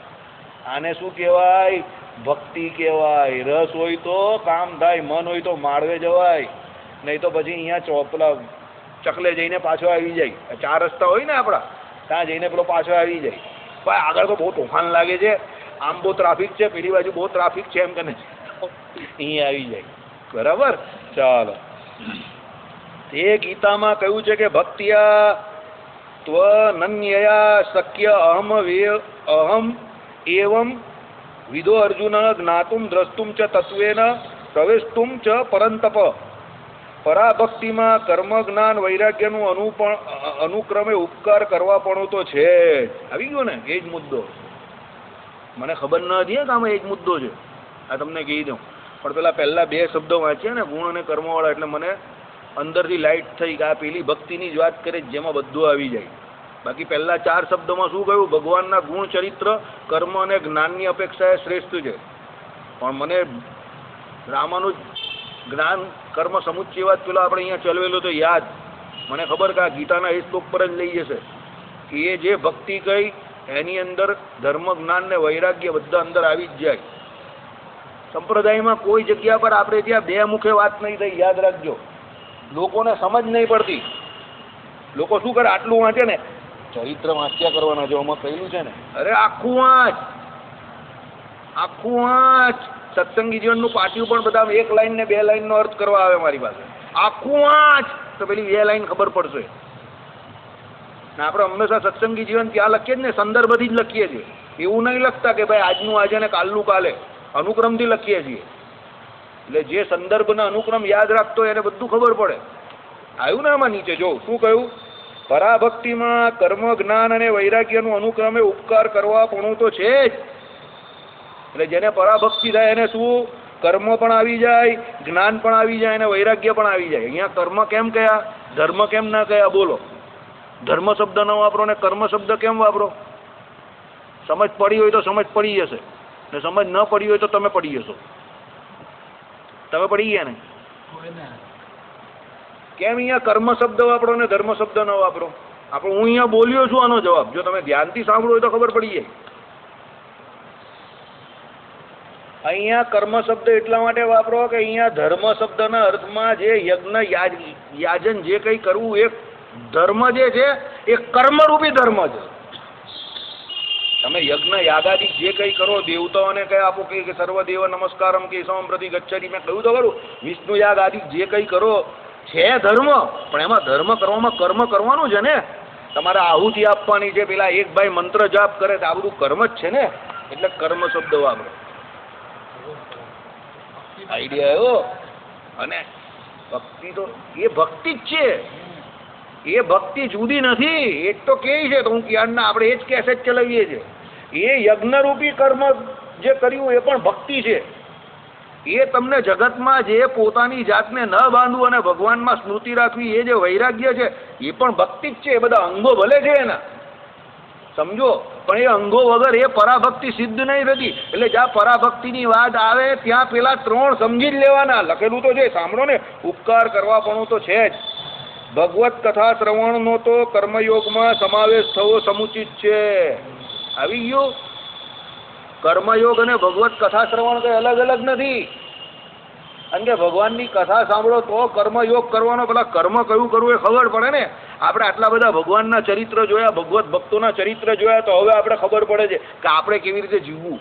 આને શું કહેવાય? ભક્તિ કહેવાય. રસ હોય તો કામ થાય, મન હોય તો માળવે જવાય. નહીં તો પછી અહીંયા ચોપલા ચકલે જઈને પાછો આવી જાય. 4 રસ્તા હોય ને આપણા, ત્યાં જઈને પેલો પાછો આવી જાય. ભાઈ આગળ તો બહુ તોફાન લાગે છે, આમ બહુ ટ્રાફિક છે, પેલી બાજુ બહુ ટ્રાફિક છે, એમ કે અહીંયા આવી જાય. બરાબર. ચાલો, તે ગીતામાં કહ્યું છે કે ભક્તિયા ત્વનન્યયા શક્ય અહમ એવમ વિદો અર્જુન જ્ઞાતુમ દ્રષ્ટુમ ચ તત્વેન પ્રવેષ્ટુમ ચ પરંતપ. પરાભક્તિમાં કર્મ જ્ઞાન વૈરાગ્યનું અનુક્રમે ઉપકાર કરવા પણ તો છે જ. આવી ગયો ને? એ જ મુદ્દો. મને ખબર ન હતી કે આમાં એ જ મુદ્દો છે. આ તમને કહી દઉં. પણ પહેલા બે શબ્દો વાંચ્યા ને, ગુણ અને કર્મવાળા, એટલે મને અંદરથી લાઇટ થઈ કે આ પેલી ભક્તિની જ વાત કરે જેમાં બધું આવી જાય. બાકી પહેલા 4 શબ્દોમાં શું કહ્યું? ભગવાનના ગુણ, ચરિત્ર, કર્મ અને જ્ઞાનની અપેક્ષાએ શ્રેષ્ઠ છે. પણ મને રામાનુજ જ્ઞાન કર્મ સમુચ્ચયવાદ પેલો આપણે અહીંયા ચલવેલો તો યાદ. મને ખબર કે આ ગીતાના એ શ્લોક પર જ લઈ જશે કે એ જે ભક્તિ કઈ એની અંદર ધર્મ, જ્ઞાન ને વૈરાગ્ય બધા અંદર આવી જ જાય. સંપ્રદાયમાં કોઈ જગ્યા પર આપણે ત્યાં બે મુખે વાત નહીં થઈ, યાદ રાખજો. લોકોને સમજ નહીં પડતી. લોકો શું કરે? આટલું વાંચે ને, ચરિત્ર વાંચ્યા કરવાના જો આમાં કહેલું છે ને, અરે આખું વાંચ, આખું વાંચ. સત્સંગી જીવનનું પાટિયું પણ બધા 1 લાઈન ને 2 લાઈનનો અર્થ કરવા આવે મારી પાસે. આખું વાંચ તો પેલી 2 લાઈન ખબર પડશે. ને આપણે હંમેશા સત્સંગી જીવન ત્યાં લખીએ જ ને, સંદર્ભથી જ લખીએ છીએ. એવું નહીં લખતા કે ભાઈ આજનું આજે ને કાલનું કાલે. અનુક્રમથી લખીએ છીએ. એટલે જે સંદર્ભના અનુક્રમ યાદ રાખતો હોય એને બધું ખબર પડે. આવ્યું ને આમાં નીચે? જો શું કહ્યું? પરાભક્તિમાં કર્મ, જ્ઞાન અને વૈરાગ્યનું અનુક્રમે ઉપકાર કરવા પણ તો છે જ. એટલે જેને પરાભક્તિ થાય એને શું? કર્મ પણ આવી જાય, જ્ઞાન પણ આવી જાય અને વૈરાગ્ય પણ આવી જાય. અહીંયા કર્મ કેમ કયા, ધર્મ કેમ ના કયા? બોલો. ધર્મ શબ્દ ન વાપરો ને કર્મ શબ્દ કેમ વાપરો? સમજ પડી હોય તો સમજ પડી જશે, ને સમજ ન પડી હોય તો તમે પડી જશો. તમે પડી ગયા ને? કેમ અહીંયા કર્મ શબ્દ વાપરો ને ધર્મ શબ્દ ન વાપરો? હું અહીંયા બોલ્યો છું આનો જવાબ. જો તમે ધ્યાનથી સાંભળો હોય તો ખબર પડી જાય. અહીંયા કર્મ શબ્દ એટલા માટે વાપરો કે અહીંયા ધર્મ શબ્દના અર્થમાં જે યજ્ઞ યાજન જે કંઈ કરવું એ ધર્મ જે છે એ કર્મરૂપી ધર્મ છે. તમે યજ્ઞ યાગાદિક જે કંઈ કરો, દેવતાઓને કંઈ આપો કે સર્વદેવ નમસ્કારમ કે સમમ પ્રતિ ગચ્છતિ, મેં કહ્યું તો ખરું, વિષ્ણુ યાગ આદિક જે કંઈ કરો છે ધર્મ, પણ એમાં ધર્મ કરવામાં કર્મ કરવાનું છે ને. તમારે આહુતિ આપવાની છે, પેલા એક ભાઈ મંત્ર જાપ કરે તો આ બધું કર્મ જ છે ને. એટલે કર્મ શબ્દ વાપરો. આઈડિયા આવ્યો? અને ભક્તિ તો એ ભક્તિ જ છે. એ ભક્તિ જુદી નથી. એક તો કે છે તો હું ક્યારના આપણે એ જ કેસેટ ચલાવીએ છીએ. એ યજ્ઞરૂપી કર્મ જે કર્યું એ પણ ભક્તિ છે. એ તમને જગતમાં જે પોતાની જાતને ન બાંધવું અને ભગવાનમાં સ્મૃતિ રાખવી, એ જે વૈરાગ્ય છે એ પણ ભક્તિ જ છે. એ બધા અંગો ભલે છે એના, સમજો, પણ એ અંગો વગર એ પરાભક્તિ સિદ્ધ નહીં થતી. એટલે જ્યાં પરાભક્તિની વાત આવે ત્યાં પેલા 3 સમજી જ લેવાના. લખેલું તો છે, સાંભળો ને. ઉપકાર કરવા પણ તો છે જ. ભગવત કથા શ્રવણનો તો કર્મયોગમાં સમાવેશ થવો સમુચિત છે. આવી ગયું? કર્મયોગ અને ભગવત કથા શ્રવણ કંઈ અલગ અલગ નથી. અને કે ભગવાનની કથા સાંભળો તો કર્મયોગ કરવાનો. પેલા કર્મ કયું કરવું એ ખબર પડે ને. આપણે આટલા બધા ભગવાનના ચરિત્ર જોયા, ભગવત ભક્તોના ચરિત્ર જોયા, તો હવે આપણે ખબર પડે છે કે આપણે કેવી રીતે જીવવું,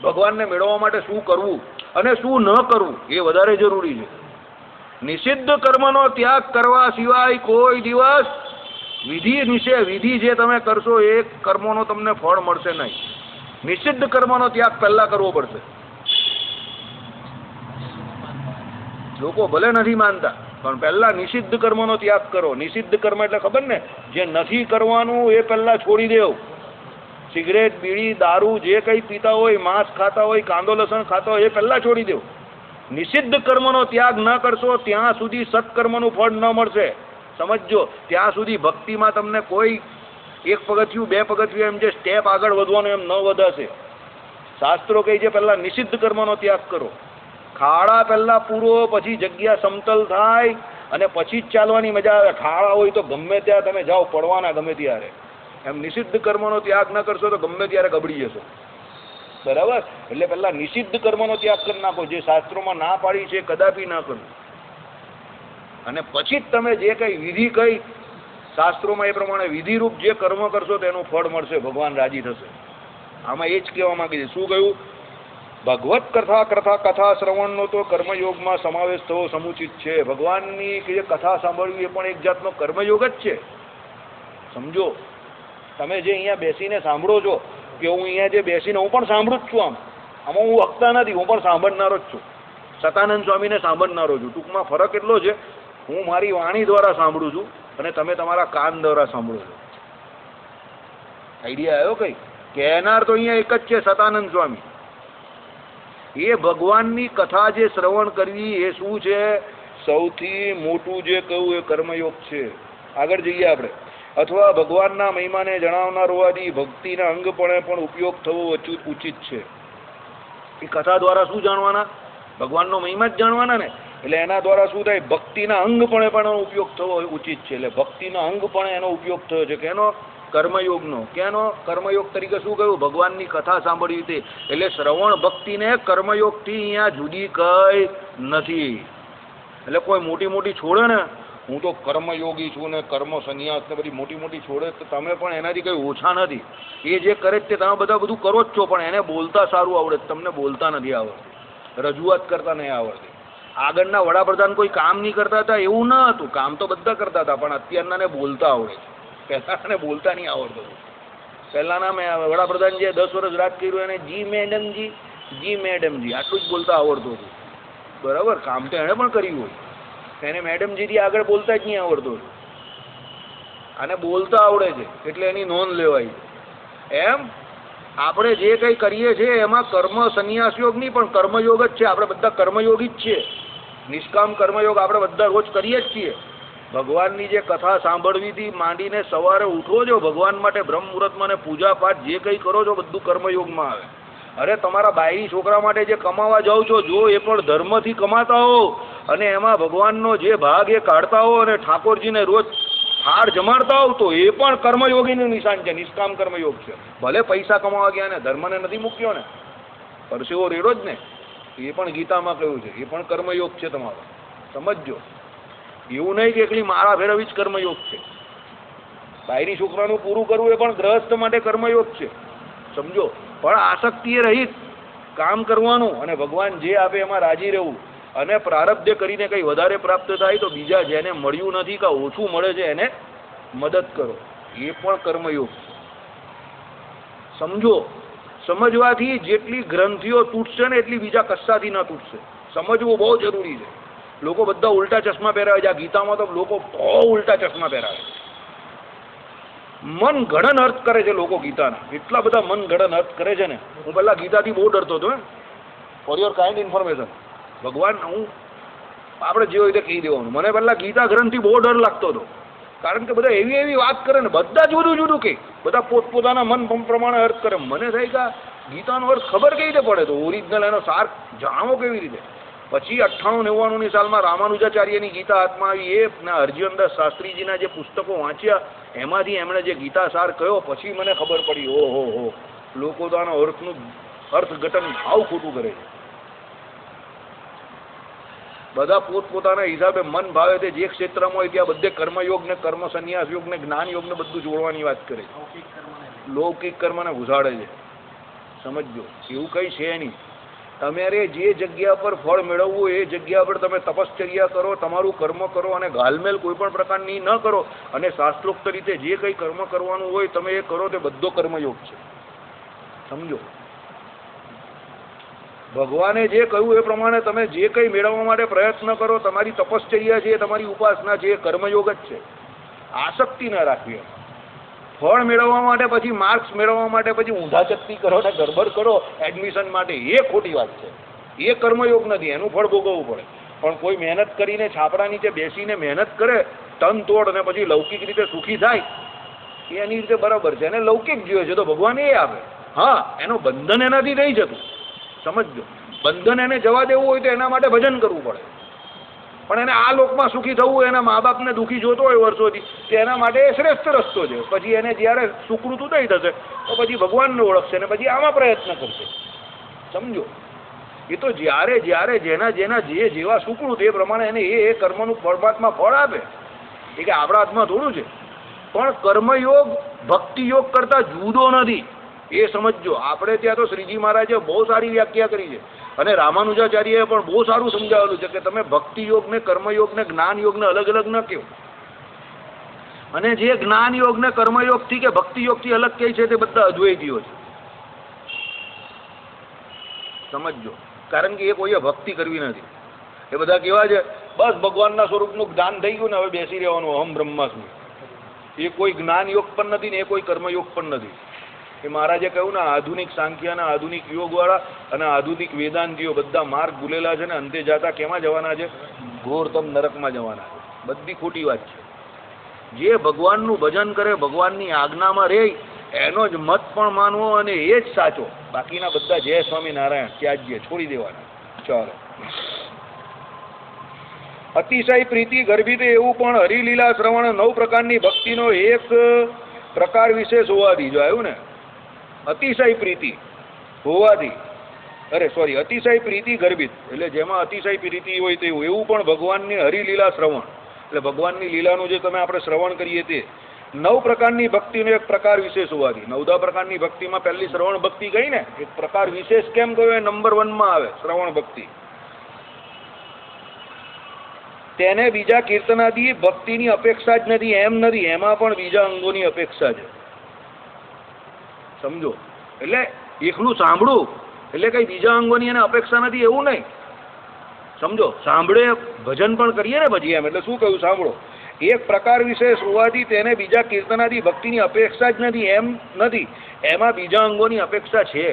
ભગવાનને મેળવવા માટે શું કરવું અને શું ન કરવું એ વધારે જરૂરી છે. નિષિદ્ધ કર્મનો ત્યાગ કરવા સિવાય કોઈ દિવસ વિધિ જે તમે કરશો એ કર્મોનો તમને ફળ મળશે નહીં. નિષિદ્ધ કર્મનો ત્યાગ પહેલા કરવો પડશે. લોકો ભલે નથી માનતા, પણ પહેલા નિષિદ્ધ કર્મનો ત્યાગ કરો. નિષિદ્ધ કર્મ એટલે ખબર ને? જે નથી કરવાનું એ પહેલા છોડી દેવું. સિગરેટ, બીડી, દારૂ જે કંઈ પીતા હોય, માંસ ખાતા હોય, કાંદો લસણ ખાતા હોય, એ પહેલા છોડી દેવું. નિષિદ્ધ કર્મનો ત્યાગ ન કરશો ત્યાં સુધી સત્કર્મનું ફળ ન મળશે. સમજો, ત્યાં સુધી ભક્તિમાં તમને કોઈ 1 પગથિયું 2 પગથિયું એમ જે સ્ટેપ આગળ વધવાનું એમ ન વધાશે. શાસ્ત્રો કહે છે પહેલા નિષિદ્ધ કર્મનો ત્યાગ કરો. ખાડા પહેલા પૂરો, પછી જગ્યા સમતલ થાય અને પછી જ ચાલવાની મજા આવે. ખાડા હોય તો ગમે ત્યાં તમે જાઓ, પડવાના ગમે ત્યારે. એમ નિષિદ્ધ કર્મનો ત્યાગ ન કરશો તો ગમે ત્યારે ગબડી જશો. બરાબર? એટલે પહેલા નિષિદ્ધ કર્મનો ત્યાગ કરી નાખો. જે શાસ્ત્રોમાં ના પાડી છે કદાપી ના કરવું. અને પછી જ તમે જે કંઈ વિધિ કઈ શાસ્ત્રોમાં એ પ્રમાણે વિધિરૂપ જે કર્મ કરશો તેનું ફળ મળશે, ભગવાન રાજી થશે. આમાં એ જ કહેવા માંગે છે. શું કહ્યું? ભગવત કથા શ્રવણનો તો કર્મયોગમાં સમાવેશ થવો સમુચિત છે. ભગવાનની જે કથા સાંભળવી એ પણ એક જાતનો કર્મયોગ જ છે. સમજો, તમે જે અહીંયા બેસીને સાંભળો છો કે હું અહીંયા જે બેસીને હું પણ સાંભળું જ છું, આમાં હું વક્તા નથી, હું પણ સાંભળનારો જ છું. સતાનંદ સ્વામીને સાંભળનારો છું. ટૂંકમાં ફરક એટલો છે, હું મારી વાણી દ્વારા સાંભળું છું અને તમે તમારા કાન દ્વારા સાંભળો છો. આઈડિયા આવ્યો? કઈ કહેનાર તો અહીંયા એક જ છે, સતાનંદ સ્વામી. એ ભગવાનની કથા જે શ્રવણ કરવી એ શું છે? સૌથી મોટું જે કહ્યું એ કર્મયોગ છે. આગળ જઈએ આપણે. અથવા ભગવાનના મહિમાને જણાવનાર હોવાથી ભક્તિના અંગપણે પણ ઉપયોગ થવો ઉચિત છે. એ કથા દ્વારા શું જાણવાના? ભગવાનનો મહિમા જ જાણવાના ને. એટલે એના દ્વારા શું થાય? ભક્તિના અંગપણે પણ ઉપયોગ થવો ઉચિત છે. એટલે ભક્તિના અંગપણે એનો ઉપયોગ થયો છે. કેનો? કર્મયોગનો. કેનો? કર્મયોગ તરીકે શું કહ્યું? ભગવાનની કથા સાંભળવી તે. એટલે શ્રવણ ભક્તિને કર્મયોગથી અહીંયા જુદી કઈ નથી. એટલે કોઈ મોટી છોડે ને, હું તો કર્મયોગી છું ને કર્મ સંન્યાસ ને બધી મોટી છોડે, તો તમે પણ એનાથી કઈ ઓછા નથી. એ જે કરે તે તમે બધા બધું કરો જ છો, પણ એને બોલતા સારું આવડે, તમને બોલતા નથી આવડતું, રજૂઆત કરતા નહીં આવડતી. આગળના વડાપ્રધાન કોઈ કામ નહીં કરતા હતા એવું ન હતું, કામ તો બધા કરતા હતા, પણ અત્યારનાને બોલતા આવડે છે. પહેલાને બોલતા નહીં આવડતું. પહેલાના વડાપ્રધાન જે 10 વર્ષ રાજ કર્યું એને જી મેડમજી આટલું જ બોલતા આવડતું હતું. બરાબર, કામ તો એણે પણ કર્યું હોય, એને મેડમજીથી આગળ બોલતા જ નહીં આવડતું હતું. આને બોલતા આવડે છે એટલે એની નોંધ લેવાય. એમ આપણે જે કંઈ કરીએ છીએ એમાં કર્મ સંન્યાસ યોગ નહીં, પણ કર્મયોગ જ છે. આપણે બધા કર્મયોગી જ છીએ. નિષ્કામ કર્મયોગ આપણે બધા રોજ કરીએ જ છીએ. ભગવાનની જે કથા સાંભળવીથી માંડીને સવારે ઉઠો છો ભગવાન માટે, બ્રહ્મ મુહૂર્તમાં ને પૂજા પાઠ જે કંઈ કરો છો બધું કર્મયોગમાં આવે. અરે તમારા બાયરી છોકરા માટે જે કમાવા જાઓ છો, જો એ પણ ધર્મથી કમાતા હો અને એમાં ભગવાનનો જે ભાગ એ કાઢતા હો અને ઠાકોરજીને રોજ થાળ જમાડતા હોવ, તો એ પણ કર્મયોગીનું નિશાન છે. નિષ્કામ કર્મયોગ છે. ભલે પૈસા કમાવા ગયા ને, ધર્મને નથી મૂક્યો ને, પરસેવો રેડો જ ને, એ પણ ગીતામાં કહ્યું છે. એ પણ કર્મયોગ છે તમારો. સમજજો, એવું નહીં કે એકલી મારા ફેરવી જ કર્મયોગ છે. બાયરી છોકરાનું પૂરું કરવું એ પણ ગ્રહસ્થ માટે કર્મયોગ છે. સમજો, પણ આસક્તિ રહિત કામ કરવાનું અને ભગવાન જે આપે એમાં રાજી રહેવું. અને પ્રારબ્ધ કરીને કંઈ વધારે પ્રાપ્ત થાય તો બીજા જેને મળ્યું નથી કે ઓછું મળે છે એને મદદ કરો, એ પણ કર્મયોગ છે. સમજો, સમજવાથી જેટલી ગ્રંથિઓ તૂટશે ને એટલી બીજા કશાથી ન તૂટશે. સમજવું બહુ જરૂરી છે. લોકો બધા ઉલટા ચશ્મા પહેરાવે છે. આ ગીતામાં તો લોકો બહુ ઉલટા ચશ્મા પહેરાવે છે. મન ગણન અર્થ કરે છે લોકો ગીતાના. એટલા બધા મન ગણન અર્થ કરે છે ને. હું પહેલા ગીતાથી બહુ ડરતો હતો. ફોર યોર કાઇન્ડ ઇન્ફોર્મેશન, ભગવાન હું આપણે જે હોય તે કહી દેવાનું. મને પહેલા ગીતા ગ્રંથથી બહુ ડર લાગતો હતો. કારણ કે બધા એવી વાત કરે ને, બધા જુદું કહે, બધા પોતપોતાના મન પ્રમાણે અર્થ કરે. મને થાય કે ગીતાનો અર્થ ખબર કેવી રીતે પડે? તો ઓરિજિનલ એનો સાર જાણવો કેવી રીતે? પછી 98-99 સાલમાં રામાનુજાચાર્યની ગીતા હાથમાં આવી. એ હરજીવનદાસ શાસ્ત્રીજીના જે પુસ્તકો વાંચ્યા એમાંથી એમણે જે ગીતા સાર કહ્યો, પછી મને ખબર પડી, ઓહો લોકો તો આનો અર્થઘટન ભાવ ખોટું કરે છે. બધા પોતપોતાના હિસાબે મન ભાવે તે જે ક્ષેત્રમાં હોય ત્યાં બધે કર્મયોગ ને કર્મ સંન્યાસ યોગ ને જ્ઞાન યોગ ને બધું જોડવાની વાત કરે છે. લૌકિક કર્મને ઘુસાડે છે. સમજો, એવું કંઈ છે નહીં. તમારે જે જગ્યા પર ફળ મેળવવું એ જગ્યા પર તમે તપશ્ચર્યા કરો, તમારું કર્મ કરો અને ઘાલમેલ કોઈ પણ પ્રકારની ન કરો. અને શાસ્ત્રોક્ત રીતે જે કંઈ કર્મ કરવાનું હોય તમે એ કરો, તે બધો કર્મયોગ છે. સમજો, ભગવાને જે કહ્યું એ પ્રમાણે તમે જે કંઈ મેળવવા માટે પ્રયત્ન કરો, તમારી તપશ્ચર્યા છે, તમારી ઉપાસના છે, એ કર્મયોગ જ છે. આસક્તિ ન રાખવી. ફળ મેળવવા માટે, પછી માર્ક્સ મેળવવા માટે પછી ઊંધા ચક્કી કરો ને ગડબડ કરો એડમિશન માટે, એ ખોટી વાત છે. એ કર્મયોગ નથી. એનું ફળ ભોગવવું પડે. પણ કોઈ મહેનત કરીને છાપરા નીચે બેસીને મહેનત કરે તન તોડ અને પછી લૌકિક રીતે સુખી થાય, એની રીતે બરાબર છે. એને લૌકિક જોઈએ છે તો ભગવાન એ આપે. હા, એનો બંધન એનાથી નહીં જતું. સમજો, બંધન એને જવા દેવું હોય તો એના માટે ભજન કરવું પડે. પણ એને આ લોકમાં સુખી થવું, એના મા બાપને દુઃખી જોતો હોય વર્ષોથી, તો એના માટે એ શ્રેષ્ઠ રસ્તો છે. પછી એને જ્યારે સુકૃત ઉદય થશે તો પછી ભગવાનને ઓળખશે ને પછી આમાં પ્રયત્ન કરશે. સમજો, એ તો જ્યારે જેના જે જેવા સુકૃત એ પ્રમાણે એને એ કર્મનું પરમાત્મા ફળ આપે. એ કે આપણા હાથમાં થોડું છે. પણ કર્મયોગ ભક્તિ યોગ કરતાં જુદો નથી. એ સમજજો. આપણે ત્યાં તો શ્રીજી મહારાજે બહુ સારી વ્યાખ્યા કરી છે અને રામાનુજાચાર્યએ પણ બહુ સારું સમજાવેલું છે કે તમે ભક્તિ યોગ ને કર્મયોગ ને જ્ઞાન યોગ ને અલગ અલગ ન કહો. અને જે જ્ઞાન યોગ ને કર્મયોગ થી કે ભક્તિ યોગ થી અલગ કહે છે તે બધા અદ્વૈતીઓ છે. સમજજો. કારણ કે એ કોઈએ ભક્તિ કરવી નથી. એ બધા કેવા છે, બસ ભગવાનના સ્વરૂપનું જ્ઞાન થઈ ગયું ને હવે બેસી રહેવાનું અહમ બ્રહ્માસ્મિ. એ કોઈ જ્ઞાન યોગ પણ નથી ને એ કોઈ કર્મયોગ પણ નથી. એ મહારાજે કહ્યું ને આધુનિક સાંખ્યના આધુનિક યોગવાળા અને આધુનિક વેદાંતિઓ બધા માર્ગ ભૂલેલા છે ને અંતે જાતા કેમાં જવાના છે? ઘોરતમ નરકમાં જવાના છે. બધી ખોટી વાત છે. જે ભગવાનનું ભજન કરે, ભગવાનની આજ્ઞામાં રહે, એનો જ મત પણ માનવો અને એ જ સાચો. બાકીના બધા જય સ્વામિનારાયણ ત્યાજ્ય છોડી દેવાના. ચાલો. અતિશય પ્રીતિ ગર્ભિત એવું પણ હરિલીલા શ્રવણ 9 પ્રકારની ભક્તિનો એક પ્રકાર વિશેષ હોવાથી. જો આવ્યું ને, અતિશય પ્રીતિ હોવાથી, અતિશય પ્રીતિ ગર્ભિત એટલે જેમાં અતિશય પ્રીતિ હોય તેવું એવું પણ ભગવાનની હરિલીલા શ્રવણ એટલે ભગવાનની લીલાનું જે તમે આપણે શ્રવણ કરીએ તે 9 પ્રકારની ભક્તિનો એક પ્રકાર વિશેષ હોવાથી. 9 પ્રકારની ભક્તિમાં પહેલી શ્રવણ ભક્તિ ગઈ ને, એક પ્રકાર વિશેષ કેમ કહ્યું? એ નંબર 1 માં આવે શ્રવણ ભક્તિ. તેને બીજા કીર્તનાદી ભક્તિની અપેક્ષા જ નથી એમ નથી, એમાં પણ બીજા અંગોની અપેક્ષા છે. સમજો. એટલે એકલું સાંભળું એટલે કઈ બીજા અંગોની એને અપેક્ષા નથી એવું નહીં. સમજો. સાંભળે ભજન પણ કરીએ ને પછી એમ. એટલે શું કહ્યું? સાંભળો. એક પ્રકાર વિશેષ હોવાથી તેને બીજા કીર્તનાદી ભક્તિની અપેક્ષા જ નથી એમ નથી, એમાં બીજા અંગોની અપેક્ષા છે.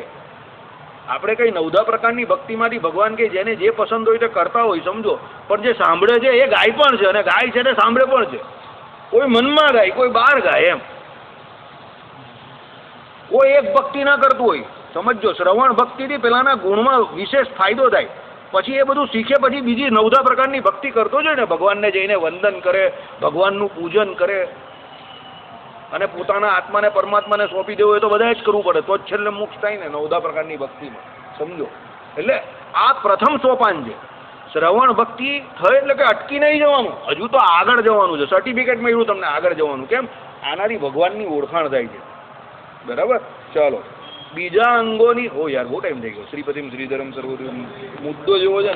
આપણે કઈ 9 પ્રકારની ભક્તિમાંથી ભગવાન કે જેને જે પસંદ હોય તે કરતા હોય. સમજો. પણ જે સાંભળે છે એ ગાય પણ છે અને ગાય છે તે સાંભળે પણ છે. કોઈ મનમાં ગાય, કોઈ બહાર ગાય એમ. કોઈ એક ભક્તિ ના કરતું હોય. સમજો. શ્રવણ ભક્તિથી પેલાના ગુણમાં વિશેષ ફાયદો થાય. પછી એ બધું શીખે પછી બીજી 9 પ્રકારની ભક્તિ કરતો છે ને, ભગવાનને જઈને વંદન કરે, ભગવાનનું પૂજન કરે અને પોતાના આત્માને પરમાત્માને સોંપી દેવો હોય તો બધા જ કરવું પડે, તો જ છેલ્લે મોક્ષ થાય ને 9 પ્રકારની ભક્તિમાં. સમજો. એટલે આ પ્રથમ સોપાન છે. શ્રવણ ભક્તિ થઈ એટલે કે અટકી નહીં જવાનું, હજુ તો આગળ જવાનું છે. સર્ટિફિકેટ મળ્યું તમને, આગળ જવાનું. કેમ? આનાથી ભગવાનની ઓળખાણ થાય છે. બરાબર. ચાલો. બીજા અંગોની યાર બહુ ટાઈમ થઈ ગયો. શ્રીપતિમ શ્રીધરમ સર્વોદય મુદ્દો જેવો છે.